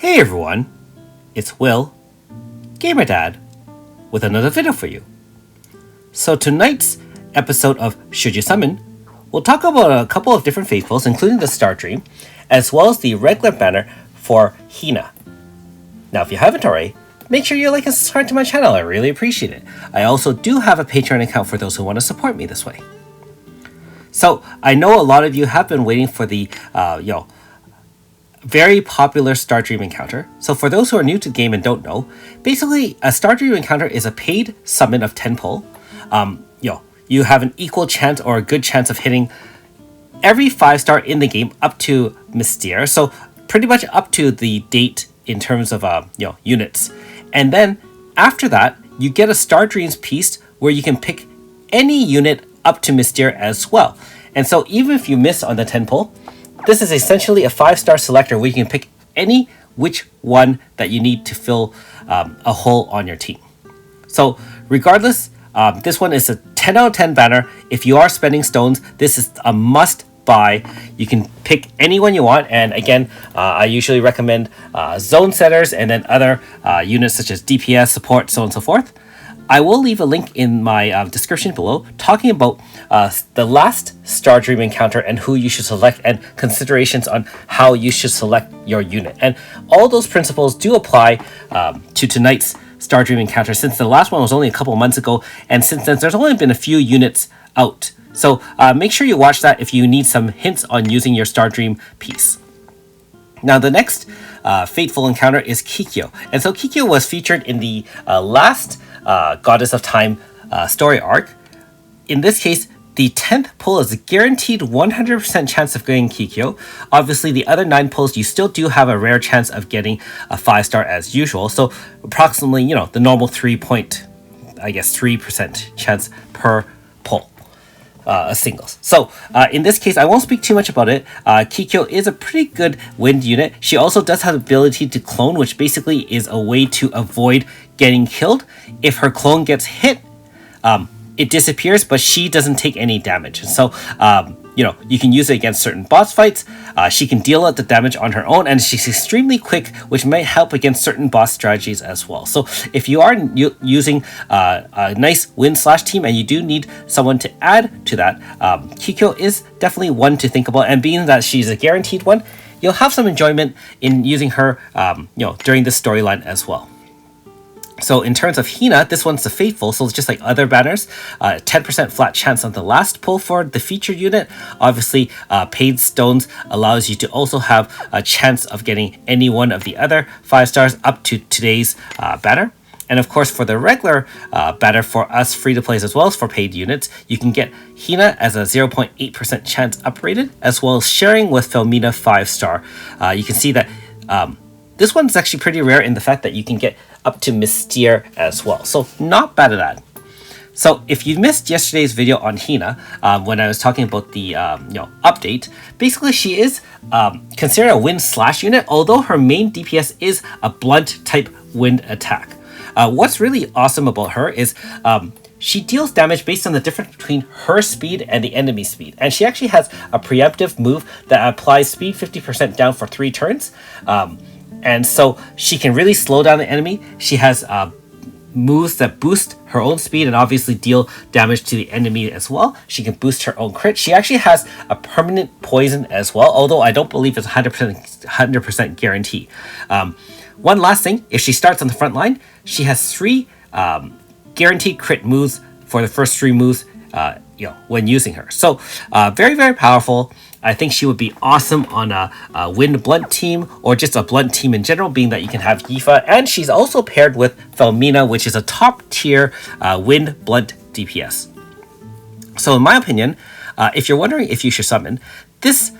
Hey everyone, it's Will, Gamer Dad, with another video for you. So tonight's episode of Should You Summon, we'll talk about a couple of different Faithfuls, including the Star Dream, as well as the regular banner for Heena. Now if you haven't already, make sure you like and subscribe to my channel, I really appreciate it. I also do have a Patreon account for those who want to support me this way. So I know a lot of you have been waiting for the, very popular Star Dream encounter. So for those who are new to the game and don't know, basically a Star Dream encounter is a paid summon of 10 pull. You have an equal chance or a good chance of hitting every 5-star in the game up to Mystere. So pretty much up to the date in terms of units. And then after that, you get a Star Dreams piece where you can pick any unit up to Mystere as well. And so even if you miss on the 10 pull, this is essentially a 5-star selector where you can pick any which one that you need to fill a hole on your team. So regardless, this one is a 10 out of 10 banner. If you are spending stones, this is a must buy. You can pick anyone you want. And again, I usually recommend zone setters and then other units such as DPS, support, so on and so forth. I will leave a link in my description below talking about the last Star Dream encounter and who you should select and considerations on how you should select your unit. And all those principles do apply to tonight's Star Dream encounter, since the last one was only a couple months ago, and since then there's only been a few units out. So make sure you watch that if you need some hints on using your Star Dream piece. Now the next Fateful encounter is Kikyo. And so Kikyo was featured in the last Goddess of Time story arc. In this case, the 10th pull is a guaranteed 100% chance of getting Kikyo. Obviously, the other 9 pulls, you still do have a rare chance of getting a 5-star as usual. So approximately, the normal 3% chance per pull. Singles. So in this case, I won't speak too much about it. Kikyo is a pretty good wind unit. She also does have the ability to clone, which basically is a way to avoid getting killed. If her clone gets hit, it disappears, but she doesn't take any damage. So you can use it against certain boss fights. She can deal out the damage on her own, and she's extremely quick, which might help against certain boss strategies as well. So if you are using a nice win/team and you do need someone to add to that, Kikyo is definitely one to think about. And being that she's a guaranteed one, you'll have some enjoyment in using her during this storyline as well. So in terms of Heena, this one's the Faithful, so it's just like other banners. 10% flat chance on the last pull for the featured unit. Obviously, paid stones allows you to also have a chance of getting any one of the other 5-stars up to today's banner. And of course, for the regular banner for us free-to-plays as well as for paid units, you can get Heena as a 0.8% chance uprated, as well as sharing with Felmina 5-star. You can see that this one's actually pretty rare in the fact that you can get up to Mystere as well. So not bad at that. So if you missed yesterday's video on Heena, when I was talking about the update, basically she is considered a wind/unit, although her main DPS is a blunt type wind attack. What's really awesome about her is she deals damage based on the difference between her speed and the enemy speed. And she actually has a preemptive move that applies speed 50% down for 3 turns. And so she can really slow down the enemy. She has moves that boost her own speed and obviously deal damage to the enemy as well. She can boost her own crit. She actually has a permanent poison as well, although I don't believe it's 100% guarantee. One last thing, if she starts on the front line, she has 3 guaranteed crit moves for the first 3 moves when using her. So very, very powerful. I think she would be awesome on a wind blunt team or just a blunt team in general, being that you can have Yifa, and she's also paired with Felmina, which is a top tier wind blunt DPS. So in my opinion, if you're wondering if you should summon this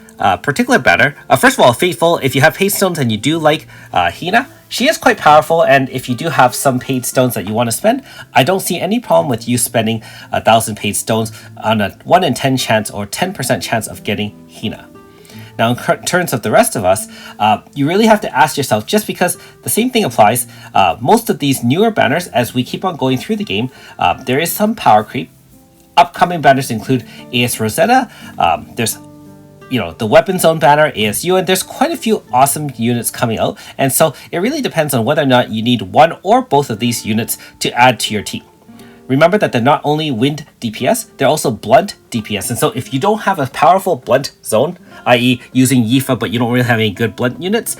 particular banner, first of all, Fateful, if you have paid stones and you do like Heena, she is quite powerful, and if you do have some paid stones that you want to spend, I don't see any problem with you spending 1,000 paid stones on a 1 in 10 chance or 10% chance of getting Heena. Now, in terms of the rest of us, you really have to ask yourself, just because the same thing applies, most of these newer banners, as we keep on going through the game, there is some power creep. Upcoming banners include AS Rosetta, there's the Weapon Zone banner, ASU, and there's quite a few awesome units coming out. And so it really depends on whether or not you need one or both of these units to add to your team. Remember that they're not only wind DPS, they're also blunt DPS. And so if you don't have a powerful blunt zone, i.e. using Yifa but you don't really have any good blunt units,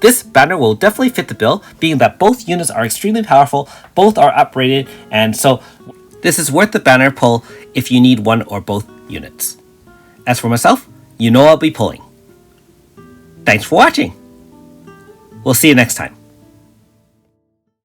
this banner will definitely fit the bill, being that both units are extremely powerful, both are uprated, and so this is worth the banner pull if you need one or both units. As for myself, I'll be pulling. Thanks for watching. We'll see you next time.